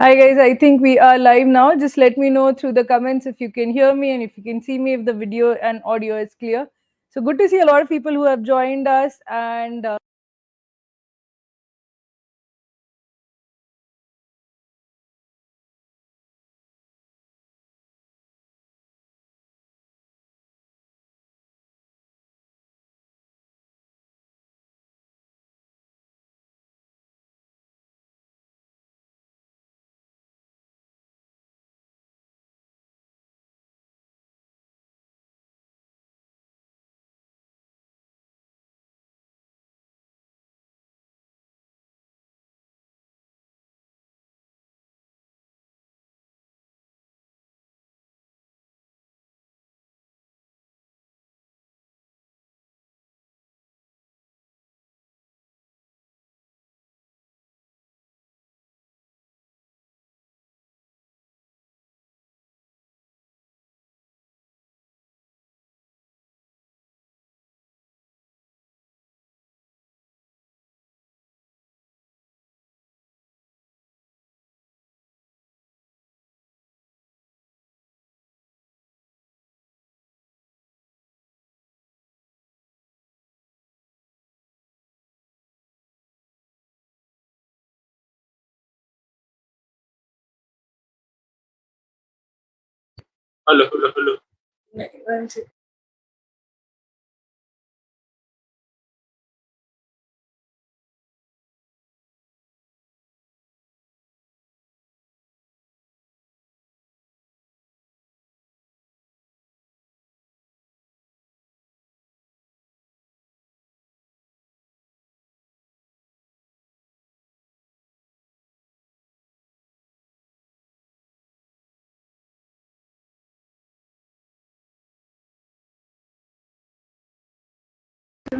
Hi guys, I think we are live now. Just let me know through the comments if you can hear me and if you can see me, if the video and audio is clear. So good to see a lot of people who have joined us, and Hello, hello, hello. one second.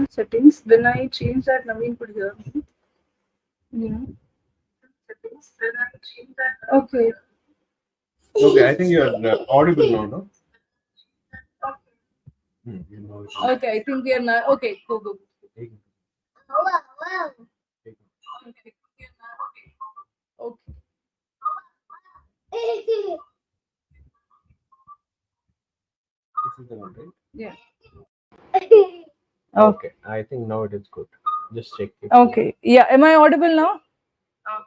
Settings. When I change that, Naveen could hear me. Yeah. Settings. When I change that. Okay. Okay, I think you are audible now, no? Okay, I think we are now. Okay, go go. Okay. Okay. This is the one, right? Yeah. Okay, I think now it is good. Just check it. Okay. Yeah. Am I audible now? I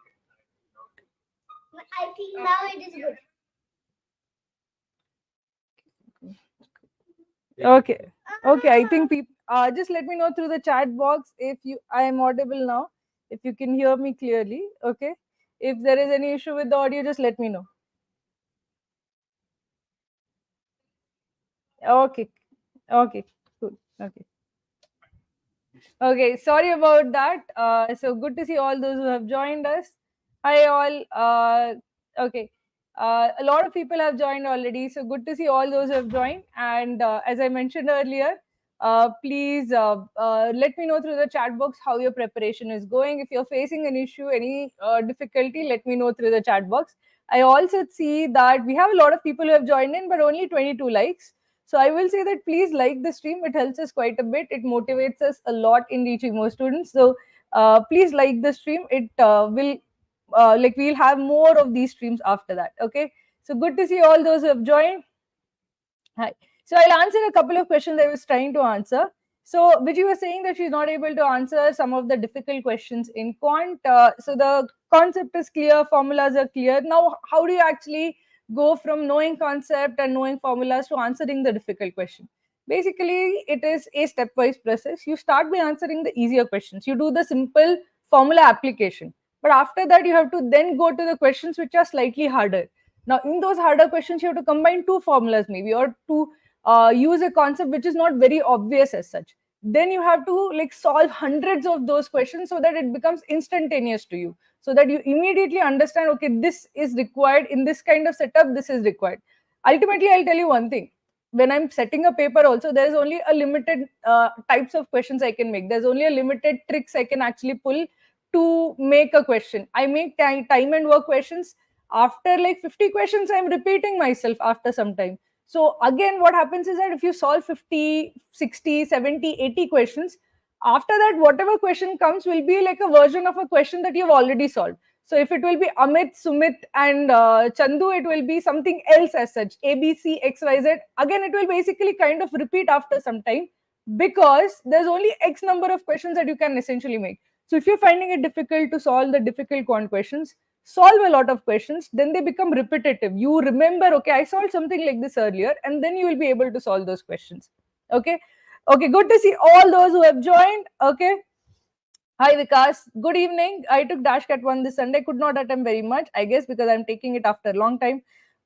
think now it is good. Okay. Okay. I think people. Just let me know through the chat box if I am audible now. If you can hear me clearly. Okay. If there is any issue with the audio, just let me know. Okay. Okay. Cool. Okay. Okay. Sorry about that. So good to see all those who have joined us. Hi all. Okay. A lot of people have joined already. So good to see all those who have joined. And as I mentioned earlier, please let me know through the chat box how your preparation is going. If you're facing an issue, any difficulty, let me know through the chat box. I also see that we have a lot of people who have joined in, but only 22 likes. So I will say that please like the stream. It helps us quite a bit. It motivates us a lot in reaching more students. So please like the stream. It will like we'll have more of these streams after that. Okay. So good to see all those who have joined. Hi. So I'll answer a couple of questions I was trying to answer. So Vijay was saying that she's not able to answer some of the difficult questions in quant. So the concept is clear, formulas are clear. Now, how do you actually go from knowing concept and knowing formulas to answering the difficult question? Basically, it is a stepwise process. You start by answering the easier questions. You do the simple formula application. But after that, you have to then go to the questions which are slightly harder. Now, in those harder questions, you have to combine two formulas maybe, or to use a concept which is not very obvious as such. Then you have to like solve hundreds of those questions so that it becomes instantaneous to you, so that you immediately understand, okay, this is required in this kind of setup, this is required. Ultimately, I'll tell you one thing. When I'm setting a paper also, there's only a limited types of questions I can make. There's only a limited tricks I can actually pull to make a question. I make time and work questions. After like 50 questions, I'm repeating myself after some time. So again, what happens is that if you solve 50, 60, 70, 80 questions, after that, whatever question comes will be like a version of a question that you've already solved. So if it will be Amit, Sumit, and Chandu, it will be something else as such. A, B, C, X, Y, Z. Again, it will basically kind of repeat after some time because there's only X number of questions that you can essentially make. So if you're finding it difficult to solve the difficult quant questions, solve a lot of questions, then they become repetitive. You remember, okay, I solved something like this earlier, and then you will be able to solve those questions. Okay. Okay, good to see all those who have joined. Okay. Hi Vikas, good evening. I took Dash Cat 1 this Sunday, could not attempt very much, I guess because I'm taking it after a long time.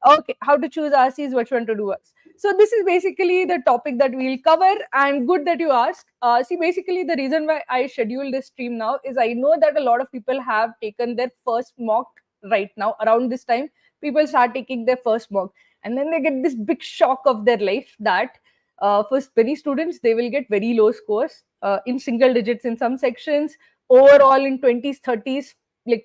Okay, how to choose RCs, which one to do us. So this is basically the topic that we'll cover, and good that you asked. See, basically the reason why I schedule this stream now is I know that a lot of people have taken their first mock right now. Around this time, people start taking their first mock, and then they get this big shock of their life that for many students, they will get very low scores in single digits in some sections, overall in 20s, 30s, like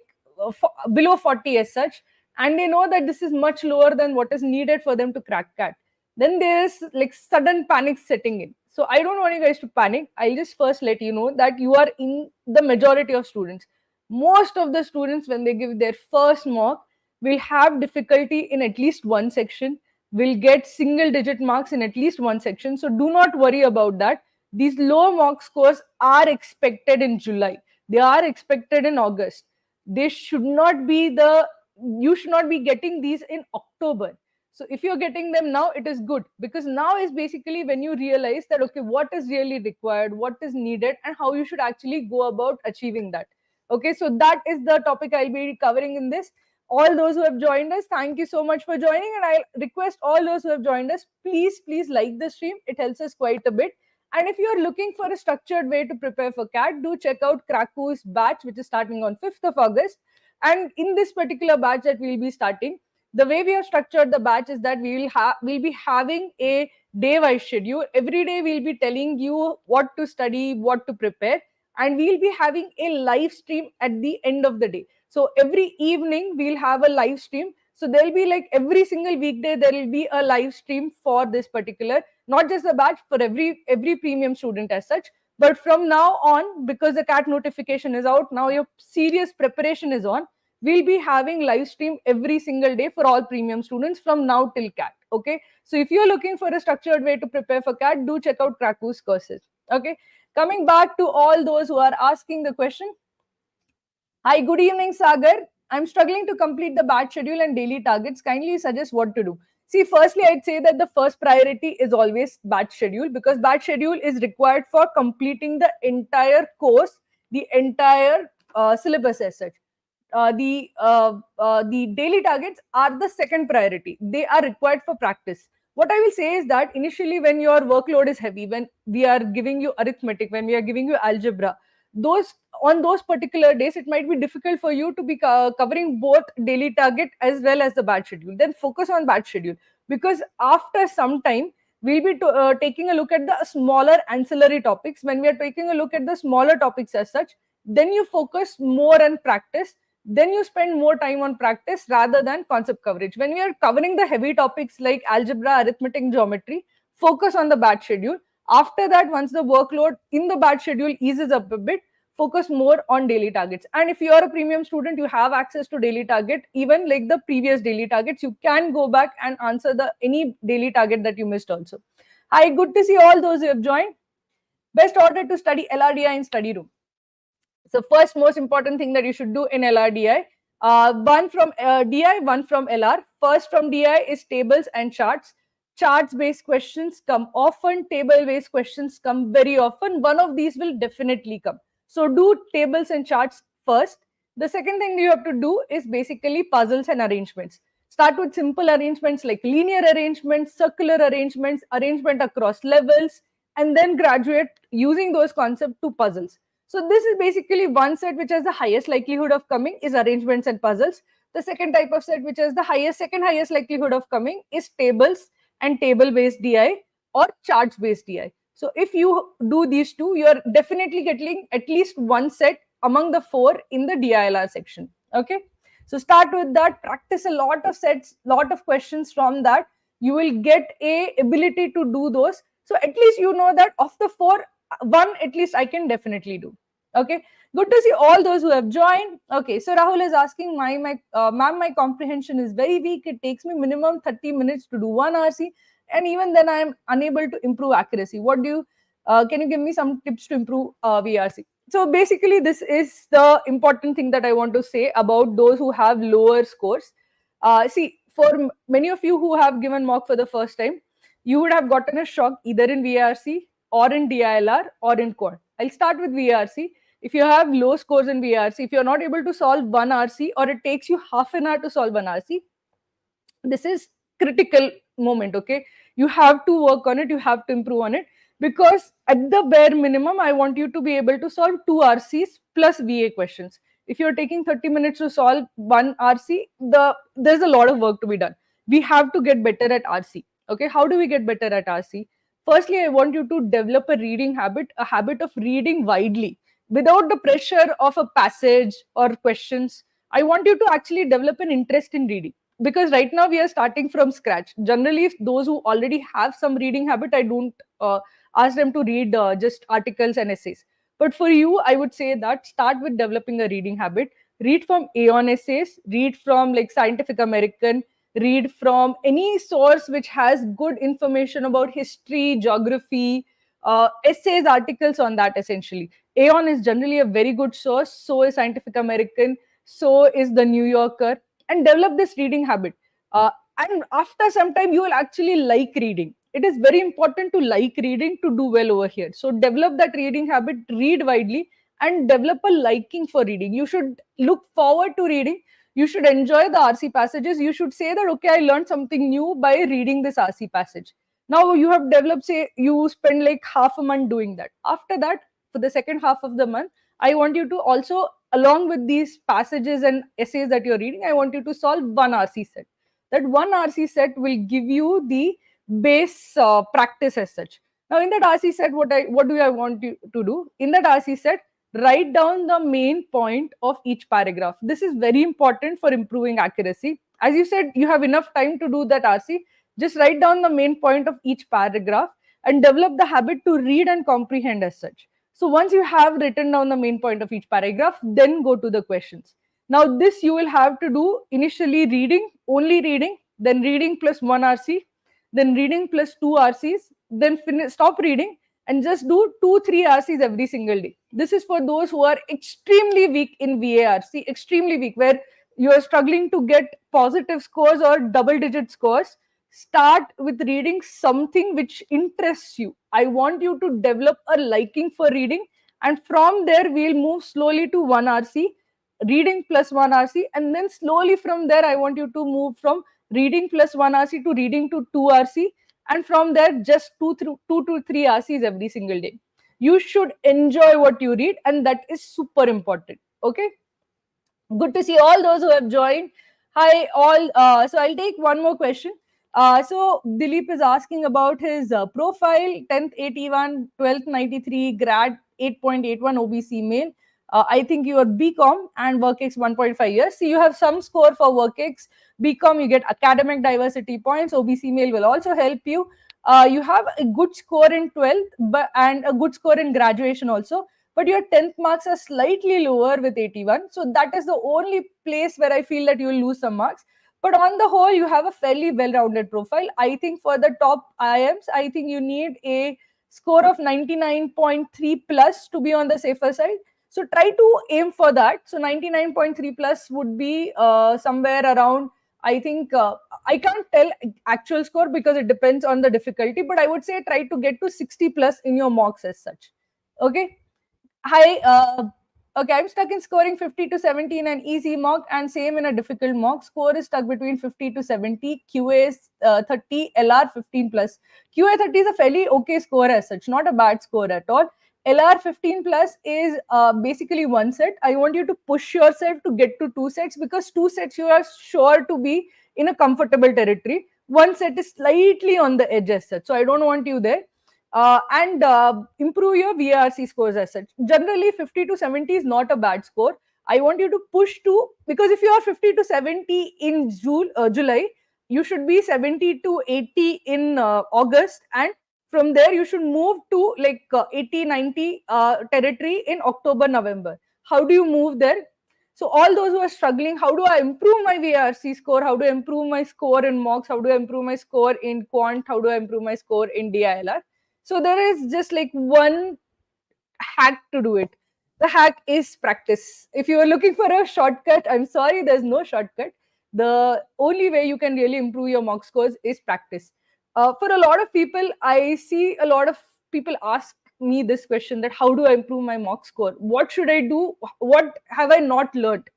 below 40 as such. And they know that this is much lower than what is needed for them to crack CAT. Then there's like sudden panic setting in. So I don't want you guys to panic. I'll just first let you know that you are in the majority of students. Most of the students, when they give their first mock, will have difficulty in at least one section, will get single digit marks in at least one section. So do not worry about that. These low mock scores are expected in July. They are expected in August. They should not be you should not be getting these in October. So if you're getting them now, it is good, because now is basically when you realize that, okay, what is really required, what is needed, and how you should actually go about achieving that. Okay, so that is the topic I'll be covering in this. All those who have joined us, thank you so much for joining, and I request all those who have joined us, please like the stream. It helps us quite a bit. And if you're looking for a structured way to prepare for CAT, do check out Cracku's batch, which is starting on 5th of August. And in this particular batch that we'll be starting, the way we have structured the batch is that we'll be having a day-wise schedule. Every day we'll be telling you what to study, what to prepare, and we'll be having a live stream at the end of the day. So every evening we'll have a live stream. So there'll be like every single weekday there will be a live stream for this particular, not just the batch, for every premium student as such. But from now on, because the CAT notification is out, now your serious preparation is on. We'll be having live stream every single day for all premium students from now till CAT. Okay. So if you're looking for a structured way to prepare for CAT, do check out Cracku's courses. Okay. Coming back to all those who are asking the question. Hi, good evening, Sagar. I'm struggling to complete the batch schedule and daily targets. Kindly suggest what to do. See, firstly, I'd say that the first priority is always batch schedule, because batch schedule is required for completing the entire course, the entire syllabus as such. The daily targets are the second priority. They are required for practice. What I will say is that initially, when your workload is heavy, when we are giving you arithmetic, when we are giving you algebra, those particular days, it might be difficult for you to be covering both daily target as well as the batch schedule. Then focus on batch schedule, because after some time we'll be taking a look at the smaller ancillary topics. When we are taking a look at the smaller topics as such, then you focus more on practice, then you spend more time on practice rather than concept coverage. When we are covering the heavy topics like algebra, arithmetic, geometry, focus on the batch schedule. After that, once the workload in the batch schedule eases up a bit, focus more on daily targets. And if you are a premium student, you have access to daily target, even like the previous daily targets. You can go back and answer any daily target that you missed also. Hi, good to see all those who have joined. Best order to study LRDI in study room. So first most important thing that you should do in LRDI, one from DI, one from LR. First from DI is tables and charts. Charts based questions come often, table based questions come very often. One of these will definitely come. So do tables and charts first. The second thing you have to do is basically puzzles and arrangements. Start with simple arrangements like linear arrangements, circular arrangements, arrangement across levels, and then graduate using those concepts to puzzles. So this is basically one set which has the highest likelihood of coming is arrangements and puzzles. The second type of set which has the second highest likelihood of coming is tables and table based DI or charts based DI. So if you do these two, you are definitely getting at least one set among the four in the DILR section. Okay. So start with that, practice a lot of sets, lot of questions from that. You will get a ability to do those. So at least you know that of the four, one at least I can definitely do. Okay, good to see all those who have joined. Okay, so Rahul is asking, ma'am, my comprehension is very weak. It takes me minimum 30 minutes to do one RC, and even then I am unable to improve accuracy. What do you, can you give me some tips to improve VRC? So basically, this is the important thing that I want to say about those who have lower scores. See, for many of you who have given mock for the first time, you would have gotten a shock either in VRC or in DILR or in quad. I'll start with VRC. If you have low scores in VRC, if you're not able to solve one RC or it takes you half an hour to solve one RC, this is critical moment. Okay, you have to work on it, you have to improve on it, because at the bare minimum I want you to be able to solve 2 RCs plus VA questions. If you're taking 30 minutes to solve one RC, there's a lot of work to be done. We have to get better at RC. Okay, how do we get better at RC? Firstly, I want you to develop a reading habit, a habit of reading widely without the pressure of a passage or questions. I want you to actually develop an interest in reading, because right now we are starting from scratch. Generally, if those who already have some reading habit, I don't ask them to read just articles and essays. But for you, I would say that start with developing a reading habit. Read from Aeon essays, read from like Scientific American, read from any source which has good information about history, geography, essays, articles on that. Essentially, Aeon is generally a very good source, so is Scientific American, so is the New Yorker. And develop this reading habit. And after some time, you will actually like reading. It is very important to like reading to do well over here. So develop that reading habit, read widely, and develop a liking for reading. You should look forward to reading. You should enjoy the RC passages. You should say that, okay, I learned something new by reading this RC passage. Now you have developed, say, you spend like half a month doing that. After that, for the second half of the month, I want you to also, along with these passages and essays that you're reading, I want you to solve one RC set. That one RC set will give you the base practice as such. Now, in that RC set, what do I want you to do? In that RC set, write down the main point of each paragraph. This is very important for improving accuracy. As you said, you have enough time to do that RC. Just write down the main point of each paragraph and develop the habit to read and comprehend as such. So once you have written down the main point of each paragraph, then go to the questions. Now this you will have to do initially reading, only reading, then reading plus 1 RC, then reading plus 2 RCs, then stop reading and just do 2-3 RCs every single day. This is for those who are extremely weak in VARC, extremely weak, where you are struggling to get positive scores or double-digit scores. Start with reading something which interests you. I want you to develop a liking for reading, and from there we'll move slowly to 1 RC, reading plus 1 RC, and then slowly from there I want you to move from reading plus 1 RC to reading to 2 RC, and from there just 2 to 3 RCs every single day. You should enjoy what you read, and that is super important. Okay, good to see all those who have joined. Hi all. So I'll take one more question. So Dilip is asking about his profile: 10th 81, 12th 93, grad 8.81, OBC male. I think you are BCom and WorkX 1.5 years. See, you have some score for WorkX. BCom, you get academic diversity points. OBC male will also help you. You have a good score in 12th, and a good score in graduation also, but your 10th marks are slightly lower with 81. So that is the only place where I feel that you will lose some marks. But on the whole, you have a fairly well-rounded profile. I think for the top IIMs, I think you need a score of 99.3 plus to be on the safer side. So try to aim for that. So 99.3 plus would be somewhere around, I think, I can't tell actual score because it depends on the difficulty, but I would say try to get to 60 plus in your mocks as such. Okay. Hi, okay, I'm stuck in scoring 50 to 70 in an easy mock and same in a difficult mock. Score is stuck between 50 to 70, QA is 30, LR 15 plus. QA 30 is a fairly okay score as such, not a bad score at all. LR 15 plus is basically one set. I want you to push yourself to get to 2 sets, because 2 sets you are sure to be in a comfortable territory. One set is slightly on the edge as such, so I don't want you there. And improve your VARC scores as such. Generally, 50 to 70 is not a bad score. I want you to push to, because if you are 50 to 70 in July, you should be 70 to 80 in August, and From there, you should move to like 80, 90 territory in October, November. How do you move there? So all those who are struggling, how do I improve my VARC score? How do I improve my score in mocks? How do I improve my score in quant? How do I improve my score in DILR? So there is just like one hack to do it. The hack is practice. If you are looking for a shortcut, I'm sorry, there's no shortcut. The only way you can really improve your mock scores is practice. For a lot of people, I see a lot of people ask me this question, that how do I improve my mock score? What should I do? What have I not learned?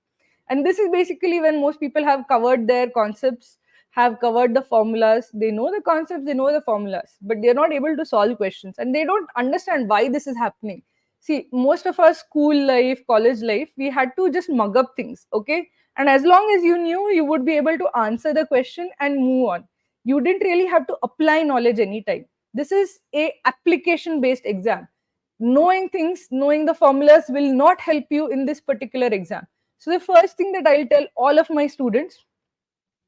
And this is basically when most people have covered their concepts, have covered the formulas. They know the concepts, they know the formulas, but they're not able to solve questions, and they don't understand why this is happening. See, most of our school life, college life, we had to just mug up things, okay? And as long as you knew, you would be able to answer the question and move on. You didn't really have to apply knowledge anytime. This is a application based exam. Knowing things, knowing the formulas will not help you in this particular exam. So the first thing that I'll tell all of my students,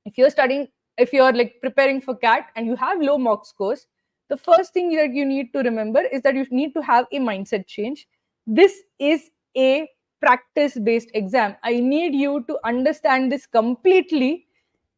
if you're studying, if you're like preparing for CAT and you have low mock scores, the first thing that you need to remember is that you need to have a mindset change. This is a practice based exam. I need you to understand this completely.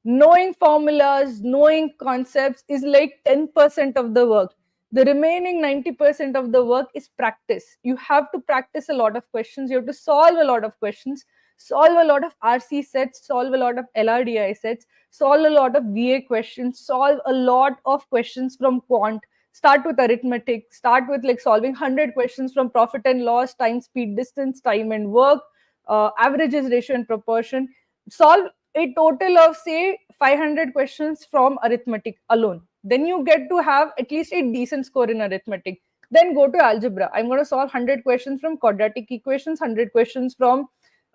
Knowing formulas, knowing concepts is like 10% of the work. The remaining 90% of the work is practice. You have to practice a lot of questions. You have to solve a lot of questions, solve a lot of RC sets, solve a lot of LRDI sets, solve a lot of VA questions, solve a lot of questions from quant. Start with arithmetic, start with like solving 100 questions from profit and loss, time, speed, distance, time and work, averages, ratio and proportion. Solve a total of say 500 questions from arithmetic alone. Then you get to have at least a decent score in arithmetic. Then go to algebra. I'm going to solve 100 questions from quadratic equations, 100 questions from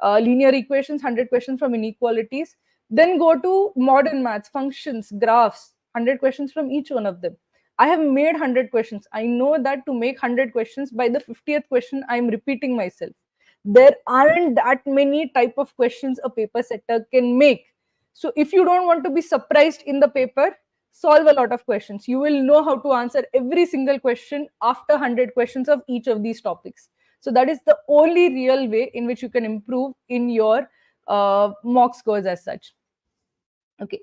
linear equations, 100 questions from inequalities. Then go to modern maths, functions, graphs, 100 questions from each one of them. I have made 100 questions. I know that to make 100 questions, by the 50th question, I'm repeating myself. There aren't that many type of questions a paper setter can make. So if you don't want to be surprised in the paper, solve a lot of questions. You will know how to answer every single question after 100 questions of each of these topics. So that is the only real way in which you can improve in your mock scores as such. Okay.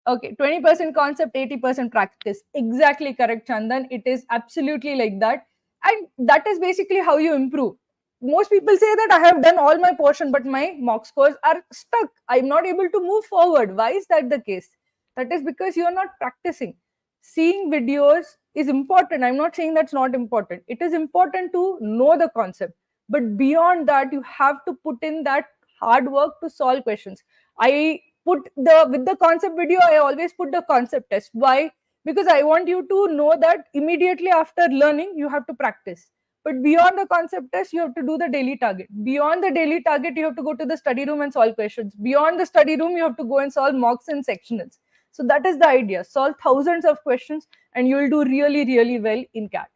Okay, 20% concept, 80% practice. Exactly correct, Chandan. It is absolutely like that. And that is basically how you improve. Most people say that I have done all my portion, but my mock scores are stuck. I'm not able to move forward. Why is that the case? That is because you are not practicing. Seeing videos is important. I'm not saying that's not important. It is important to know the concept. But beyond that, you have to put in that hard work to solve questions. I put the with the concept video, I always put the concept test. Why? Because I want you to know that immediately after learning you have to practice. But beyond the concept test, you have to do the daily target. Beyond the daily target, you have to go to the study room and solve questions. Beyond the study room, you have to go and solve mocks and sectionals. So that is the idea. Solve thousands of questions and you will do really, really well in CAT.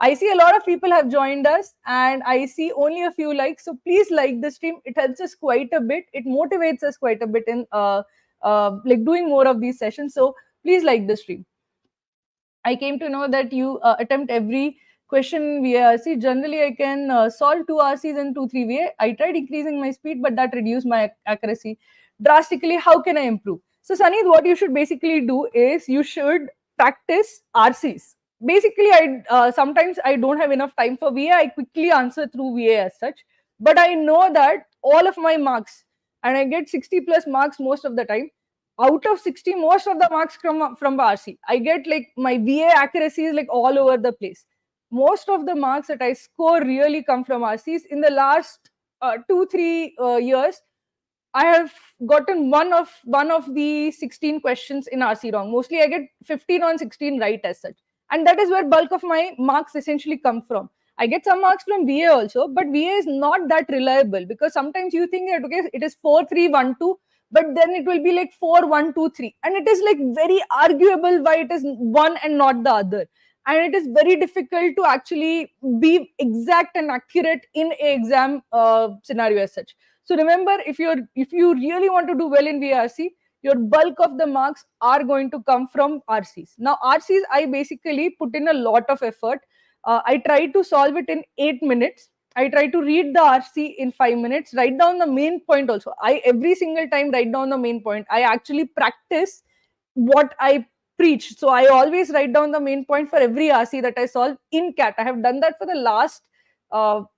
I see a lot of people have joined us and I see only a few likes. So please like the stream. It helps us quite a bit. It motivates us quite a bit in like doing more of these sessions. So please like the stream. I came to know that you attempt every question via RC. Generally, I can solve 2 RCs and 2-3 VA. I tried increasing my speed, but that reduced my accuracy drastically. How can I improve? So, Sunny, what you should basically do is you should practice RCs. Basically, I sometimes I don't have enough time for VA. I quickly answer through VA as such. But I know that all of my marks, and I get 60 plus marks most of the time, out of 60, most of the marks from RC. I get like my VA accuracy is like all over the place. Most of the marks that I score really come from RCs. In the last 2-3 years, I have gotten one of the 16 questions in RC wrong. Mostly I get 15 on 16 right as such. And that is where bulk of my marks essentially come from. I get some marks from VA also, but VA is not that reliable because sometimes you think that okay, it is 4-3-1-2, but then it will be like 4-1-2-3. And it is like very arguable why it is one and not the other. And it is very difficult to actually be exact and accurate in a exam scenario as such. So remember, if you really want to do well in VARC, your bulk of the marks are going to come from RCs. Now, RCs, I basically put in a lot of effort. I try to solve it in 8 minutes. I try to read the RC in 5 minutes, write down the main point also. I every single time write down the main point. I actually practice what I preach. So I always write down the main point for every RC that I solve in CAT. I have done that for the last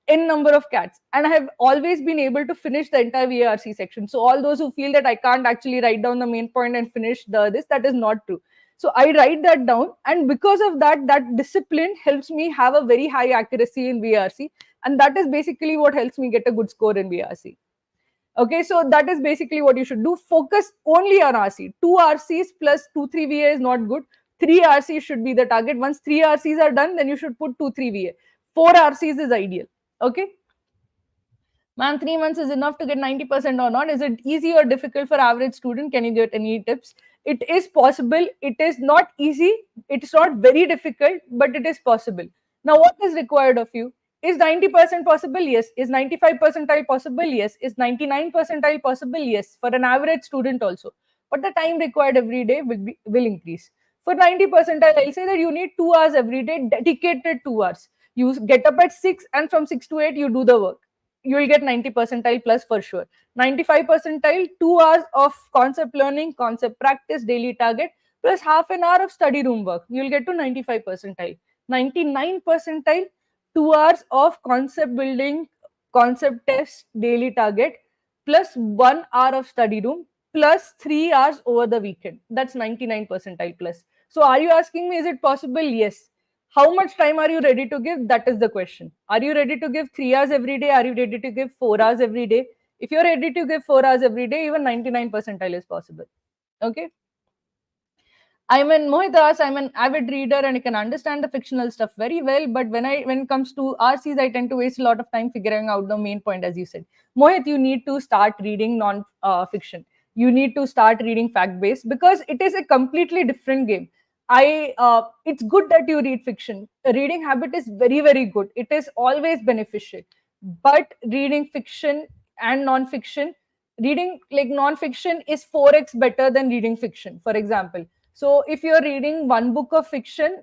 n number of cats, and I have always been able to finish the entire VARC section. So all those who feel that I can't actually write down the main point and finish this, that is not true. So I write that down, and because of that, that discipline helps me have a very high accuracy in VARC, and that is basically what helps me get a good score in VARC. Okay, so that is basically what you should do. Focus only on RC. 2 RCs plus 2-3 VA is not good. 3 RCs should be the target. Once 3 RCs are done, then you should put 2-3 VA. 4 RCs is ideal. Okay. Ma'am, 3 months is enough to get 90% or not? Is it easy or difficult for average student? Can you get any tips? It is possible. It is not easy. It's not very difficult, but it is possible. Now, what is required of you? Is 90% possible? Yes. Is 95 percentile possible? Yes. Is 99 percentile possible? Yes. For an average student also. But the time required every day will increase. For 90 percentile, I'll say that you need 2 hours every day, dedicated 2 hours. You get up at 6, and from 6 to 8, you do the work. You will get 90 percentile plus for sure. 95 percentile, 2 hours of concept learning, concept practice, daily target, plus half an hour of study room work. You will get to 95 percentile. 99 percentile, 2 hours of concept building, concept test, daily target, plus 1 hour of study room, plus 3 hours over the weekend. That's 99 percentile plus. So are you asking me, is it possible? Yes. How much time are you ready to give? That is the question. Are you ready to give 3 hours every day? Are you ready to give 4 hours every day? If you're ready to give 4 hours every day, even 99 percentile is possible. Okay. Mohit, I'm an avid reader and I can understand the fictional stuff very well. But when it comes to RCs, I tend to waste a lot of time figuring out the main point, as you said. Mohit, you need to start reading non-fiction. You need to start reading fact-based, because it is a completely different game. It's good that you read fiction. A reading habit is very, very good. It is always beneficial. But reading fiction and non-fiction, reading like non-fiction is 4x better than reading fiction. For example, so if you're reading one book of fiction,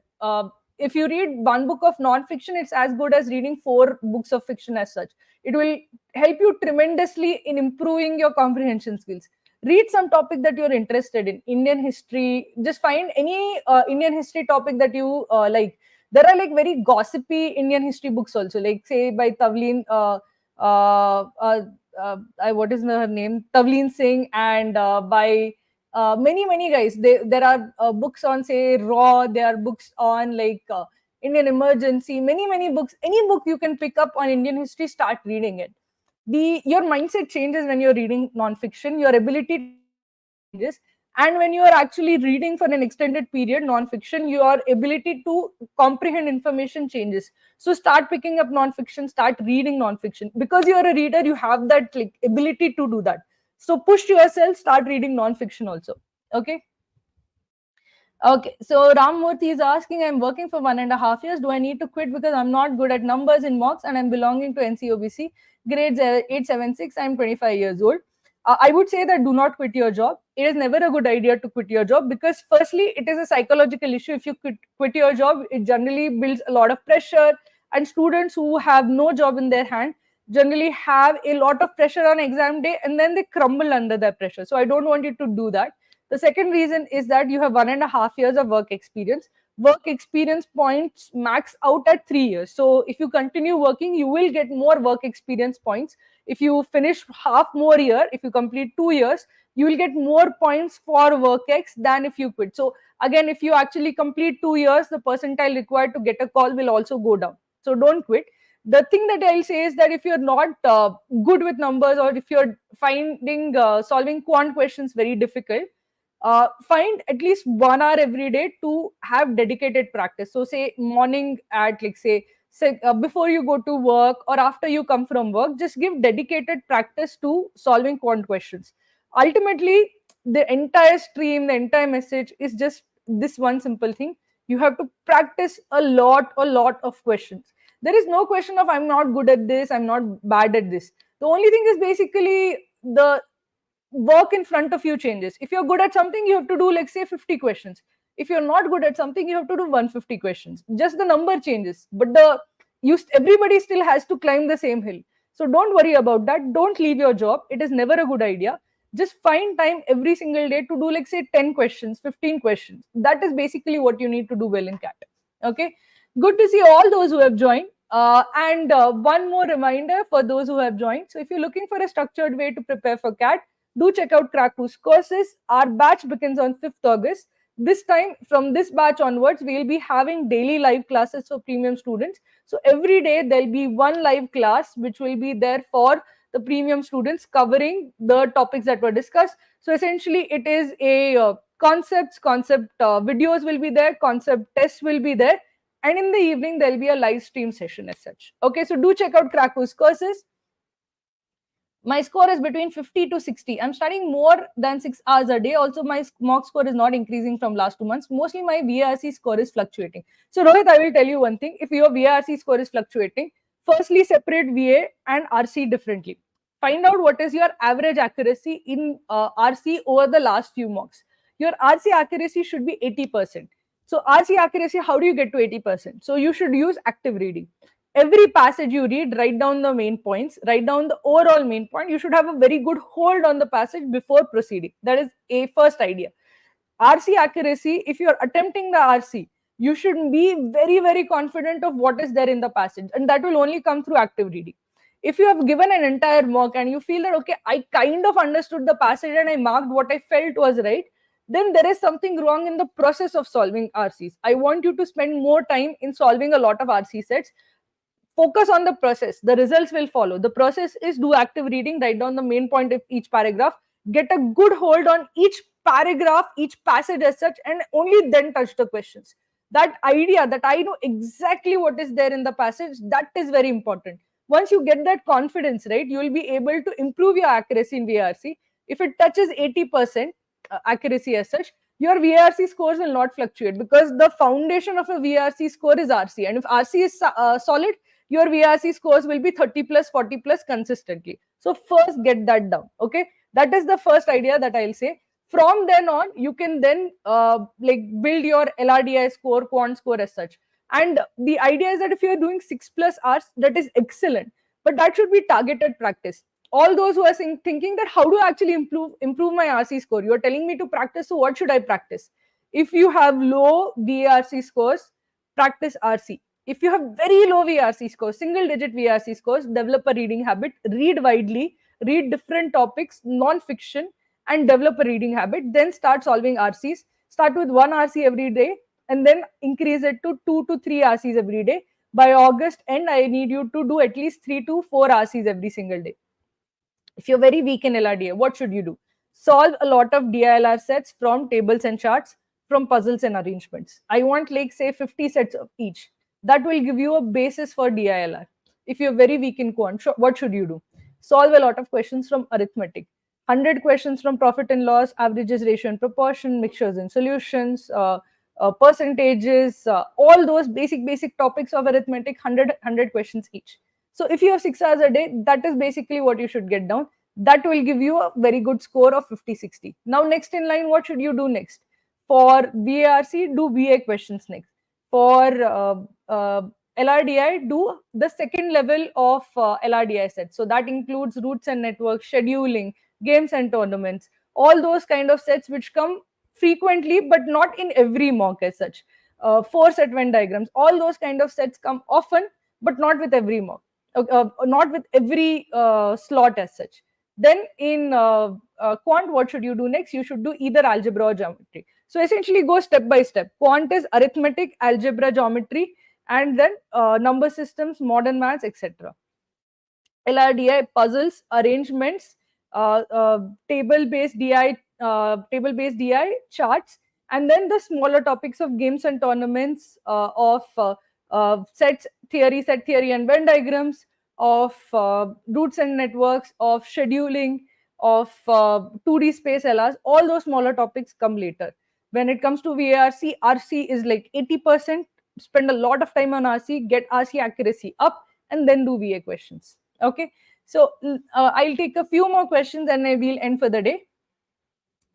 if you read one book of non-fiction, it's as good as reading 4 books of fiction as such. It will help you tremendously in improving your comprehension skills. Read some topic that you're interested in. Indian history, just find any Indian history topic that you like. There are like very gossipy Indian history books also, like say by Tavleen, what is her name? Tavleen Singh, and by many guys. There are books on say Raw. There are books on like Indian emergency. Many books. Any book you can pick up on Indian history, start reading it. Your mindset changes when you're reading non-fiction. Your ability to understand changes, and when you are actually reading for an extended period non-fiction, your ability to comprehend information changes. So start picking up non-fiction, start reading non-fiction. Because you're a reader, you have that like ability to do that. So push yourself, start reading non-fiction also. Okay. Okay, so Rammurthy is asking, I'm working for 1.5 years. Do I need to quit because I'm not good at numbers in mocks and I'm belonging to NCOBC, grades 876, I'm 25 years old. I would say that do not quit your job. It is never a good idea to quit your job, because firstly, it is a psychological issue. If you quit your job, it generally builds a lot of pressure, and students who have no job in their hand generally have a lot of pressure on exam day, and then they crumble under that pressure. So I don't want you to do that. The second reason is that you have 1.5 years of work experience. Work experience points max out at 3 years. So if you continue working, you will get more work experience points. If you finish half more year, if you complete 2 years, you will get more points for work X than if you quit. So again, if you actually complete 2 years, the percentile required to get a call will also go down. So don't quit. The thing that I'll say is that if you're not good with numbers, or if you're finding solving quant questions very difficult, find at least 1 hour every day to have dedicated practice. So say morning at like say before you go to work or after you come from work, just give dedicated practice to solving quant questions. Ultimately, the entire stream, the entire message is just this one simple thing. You have to practice a lot of questions. There is no question of I'm not good at this, I'm not bad at this. The only thing is basically the work in front of you changes. If you're good at something, you have to do, like, say, 50 questions. If you're not good at something, you have to do 150 questions. Just the number changes, but everybody still has to climb the same hill. So don't worry about that. Don't leave your job. It is never a good idea. Just find time every single day to do, like, say, 10 questions, 15 questions. That is basically what you need to do well in CAT. Okay. Good to see all those who have joined. And one more reminder for those who have joined. So if you're looking for a structured way to prepare for CAT, do check out Cracku's courses. Our batch begins on 5th August. This time, from this batch onwards, we'll be having daily live classes for premium students. So every day there'll be one live class which will be there for the premium students, covering the topics that were discussed. So essentially, it is a concept videos will be there, concept tests will be there, and in the evening there'll be a live stream session as such. Okay, so do check out Cracku's courses. My score is between 50 to 60. I'm studying more than 6 hours a day. Also, my mock score is not increasing from last 2 months. Mostly my VARC score is fluctuating. So Rohit, I will tell you one thing. If your VARC score is fluctuating, firstly separate VA and RC differently. Find out what is your average accuracy in RC over the last few mocks. Your RC accuracy should be 80%. So RC accuracy, how do you get to 80%? So you should use active reading. Every passage you read, write down the main points, write down the overall main point. You should have a very good hold on the passage before proceeding. That is a first idea. RC accuracy, if you're attempting the RC, you should be very, very confident of what is there in the passage, and that will only come through active reading. If you have given an entire mock and you feel that, okay, I kind of understood the passage and I marked what I felt was right, then there is something wrong in the process of solving RCs. I want you to spend more time in solving a lot of RC sets. Focus on the process. The results will follow. The process is do active reading, write down the main point of each paragraph, get a good hold on each paragraph, each passage as such, and only then touch the questions. That idea that I know exactly what is there in the passage, that is very important. Once you get that confidence, right, you will be able to improve your accuracy in VRC. If it touches 80% accuracy as such, your VRC scores will not fluctuate, because the foundation of a VRC score is RC. And if RC is solid, your VRC scores will be 30 plus, 40 plus consistently. So first get that down. Okay, that is the first idea that I'll say. From then on, you can then like build your LRDI score, quant score as such. And the idea is that if you're doing 6+ hours, that is excellent, but that should be targeted practice. All those who are thinking that how do I actually improve my RC score, you're telling me to practice, so what should I practice? If you have low VRC scores, practice RC. If you have very low VRC scores, single digit VRC scores, develop a reading habit, read widely, read different topics, non-fiction, and develop a reading habit. Then start solving RCs. Start with 1 RC every day and then increase it to 2 to 3 RCs every day. By August end, I need you to do at least 3 to 4 RCs every single day. If you're very weak in LRDA, what should you do? Solve a lot of DILR sets from tables and charts, from puzzles and arrangements. I want, like, say, 50 sets of each. That will give you a basis for DILR. If you're very weak in quant, what should you do? Solve a lot of questions from arithmetic. 100 questions from profit and loss, averages, ratio and proportion, mixtures and solutions, percentages, all those basic topics of arithmetic, 100 questions each. So if you have 6 hours a day, that is basically what you should get down. That will give you a very good score of 50, 60. Now, next in line, what should you do next? For VARC, do VA questions next. For LRDI, do the second level of LRDI sets. So that includes roots and networks, scheduling, games and tournaments, all those kind of sets which come frequently, but not in every mock as such. 4 set Venn diagrams, all those kind of sets come often, but not with every mock. Not with every slot as such. Then in quant, what should you do next? You should do either algebra or geometry. So essentially go step by step. Quant is arithmetic, algebra, geometry, and then number systems, modern maths, etc. LRDI, puzzles, arrangements, table-based DI charts, and then the smaller topics of games and tournaments, of set theory and Venn diagrams, of roots and networks, of scheduling, of 2D space LRs. All those smaller topics come later. When it comes to VARC, RC is like 80%. Spend a lot of time on RC, get RC accuracy up, and then do VA questions. Okay. So I'll take a few more questions and I will end for the day.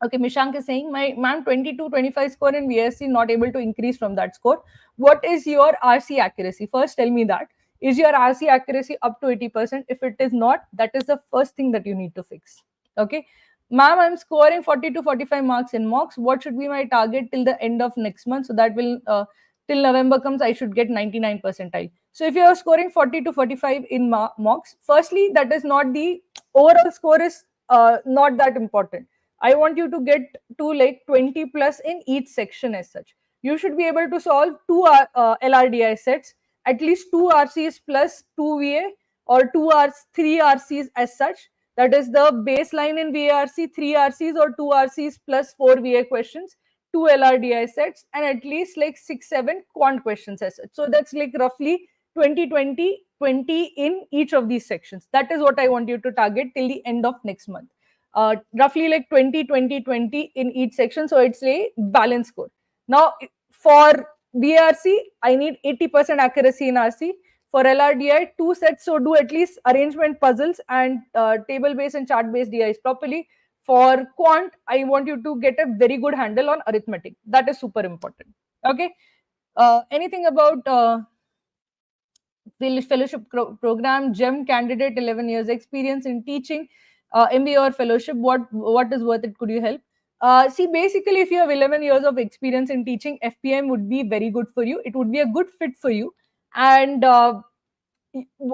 Okay, Mishank is saying, my ma'am 22, 25 score in VSC, not able to increase from that score. What is your RC accuracy? First, tell me that. Is your RC accuracy up to 80%? If it is not, that is the first thing that you need to fix. Okay. Ma'am, I'm scoring 40 to 45 marks in mocks. What should be my target till the end of next month? So that will, till November comes, I should get 99 percentile. So if you are scoring 40 to 45 in mocks, firstly, that is not the overall score is not that important. I want you to get to like 20 plus in each section as such. You should be able to solve two LRDI sets, at least two RCs plus two VA, or three RCs as such. That is the baseline in VARC, three RCs or two RCs plus four VA questions, two LRDI sets, and at least like 6-7 quant questions as such. So that's like roughly 20, 20, 20 in each of these sections. That is what I want you to target till the end of next month. Roughly like 20, 20, 20 in each section. So it's a balance score. Now, for VARC, I need 80% accuracy in RC. For LRDI, two sets. So do at least arrangement puzzles and table-based and chart-based DIs properly. For quant, I want you to get a very good handle on arithmetic. That is super important. Okay. Anything about fellowship program, GEM candidate, 11 years experience in teaching, MBA or fellowship, what is worth it? Could you help? See, basically, if you have 11 years of experience in teaching, FPM would be very good for you. It would be a good fit for you. And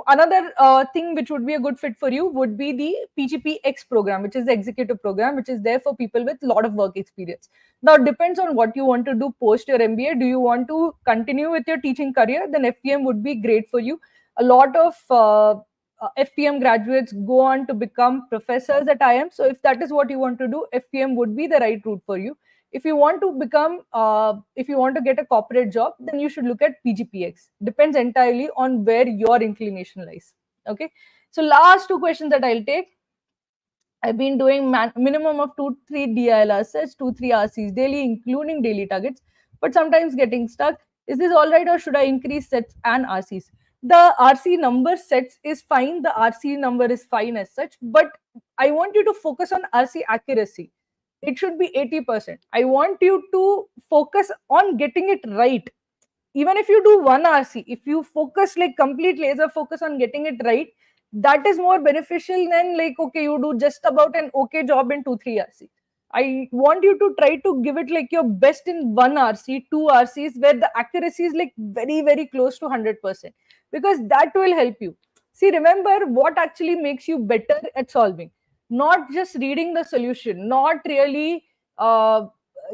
another thing which would be a good fit for you would be the PGPX program, which is the executive program, which is there for people with a lot of work experience. Now, it depends on what you want to do post your MBA. Do you want to continue with your teaching career? Then FPM would be great for you. A lot of FPM graduates go on to become professors at IIM. So if that is what you want to do, FPM would be the right route for you. If you want to become, if you want to get a corporate job, then you should look at PGPX. Depends entirely on where your inclination lies. Okay. So last two questions that I'll take. I've been doing minimum of 2-3 DILR sets, 2-3 RCs daily, including daily targets, but sometimes getting stuck. Is this all right, or should I increase sets and RCs? The RC number sets is fine. The RC number is fine as such, but I want you to focus on RC accuracy. It should be 80%. I want you to focus on getting it right. Even if you do one RC, if you focus like complete laser focus on getting it right, that is more beneficial than like, okay, you do just about an okay job in 2-3 RC. I want you to try to give it like your best in one RC, two RCs, where the accuracy is like very, very close to 100%, because that will help you. See, remember what actually makes you better at solving, not just reading the solution, not really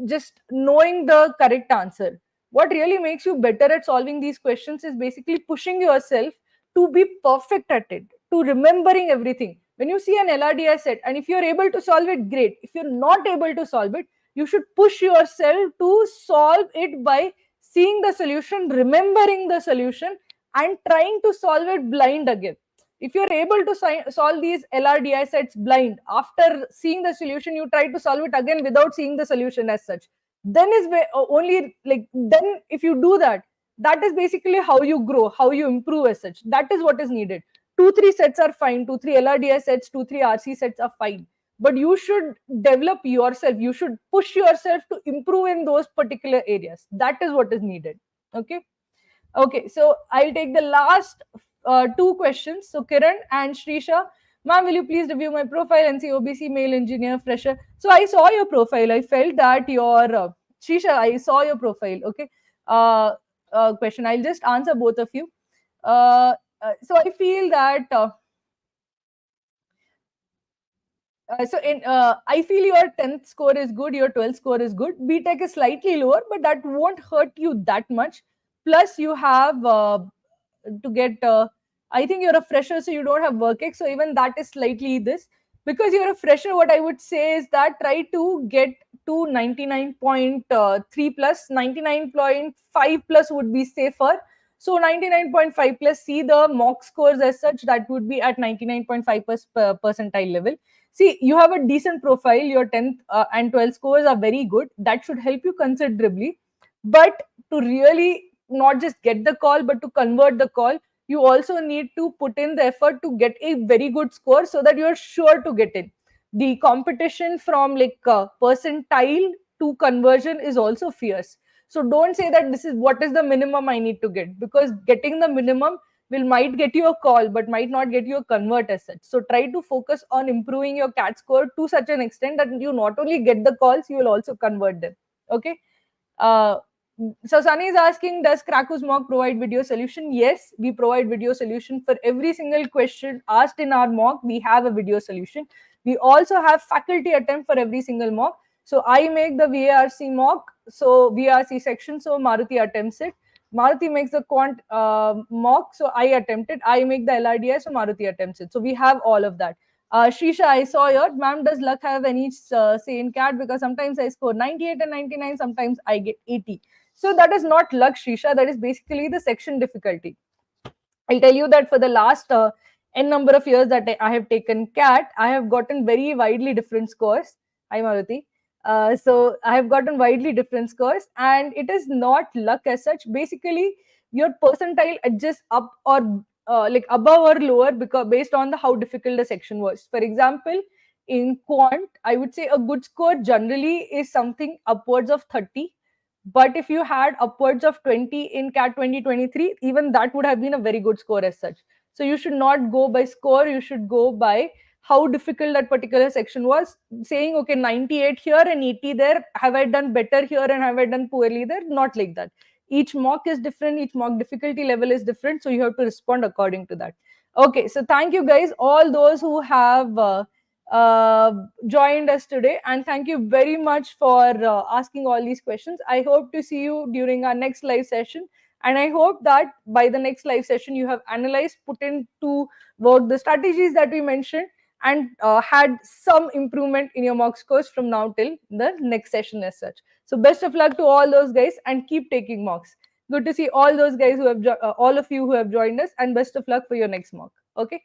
just knowing the correct answer. What really makes you better at solving these questions is basically pushing yourself to be perfect at it, to remembering everything. When you see an LRDI set, and if you're able to solve it, great. If you're not able to solve it, you should push yourself to solve it by seeing the solution, remembering the solution, and trying to solve it blind again. If you're able to solve these LRDI sets blind, after seeing the solution, you try to solve it again without seeing the solution as such. Then is only like, then if you do that, that is basically how you grow, how you improve as such. That is what is needed. 2-3 sets are fine, 2-3 LRDI sets, 2-3 RC sets are fine, but you should develop yourself. You should push yourself to improve in those particular areas. That is what is needed. Okay. Okay, so I'll take the last two questions. So Kiran and Shrisha, ma'am, will you please review my profile and see OBC male engineer fresher? So I saw your profile. I felt that your Shrisha, I saw your profile. Okay, question. I'll just answer both of you. So I feel that. I feel your 10th score is good, your 12th score is good. BTech is slightly lower, but that won't hurt you that much. Plus, you have to get, I think you're a fresher, so you don't have work ex. So even that is slightly this. Because you're a fresher, what I would say is that try to get to 99.3 plus, 99.5 plus would be safer. So 99.5 plus, see the mock scores as such, that would be at 99.5 percentile level. See, you have a decent profile. Your 10th and 12th scores are very good. That should help you considerably. But to really not just get the call, but to convert the call, you also need to put in the effort to get a very good score so that you're sure to get in. The competition from like percentile to conversion is also fierce. So don't say that this is what is the minimum I need to get, because getting the minimum will might get you a call but might not get you a convert as such. So try to focus on improving your cat score to such an extent that you not only get the calls, you will also convert them. Okay. uh, so Sunny is asking, does Cracku's mock provide video solution? Yes, we provide video solution for every single question asked in our mock. We have a video solution. We also have faculty attempt for every single mock. So I make the VARC mock, so VARC section, so Maruti attempts it. Maruti makes the quant mock, so I attempt it. I make the LRDI, so Maruti attempts it. So we have all of that. Shisha, I saw your ma'am. Does luck have any say in CAT? Because sometimes I score 98 and 99, sometimes I get 80. So that is not luck, Shisha. That is basically the section difficulty. I'll tell you that for the last n number of years that I have taken CAT, I have gotten very widely different scores. Hi, Maruti. So I have gotten widely different scores, and it is not luck as such. Basically, your percentile adjusts up or like above or lower because based on the how difficult the section was. For example, in quant, I would say a good score generally is something upwards of 30, but if you had upwards of 20 in CAT 2023, even that would have been a very good score as such. So you should not go by score, you should go by how difficult that particular section was. Saying, okay, 98 here and 80 there, have I done better here and have I done poorly there? Not like that. Each mock is different, each mock difficulty level is different, so you have to respond according to that. Okay, so thank you guys, all those who have uh, joined us today, and thank you very much for asking all these questions. I hope to see you during our next live session, and I hope that by the next live session you have analyzed, put into work the strategies that we mentioned, and had some improvement in your mock scores from now till the next session as such. So best of luck to all those guys, and keep taking mocks. Good to see all those guys who have all of you who have joined us, and best of luck for your next mock. Okay.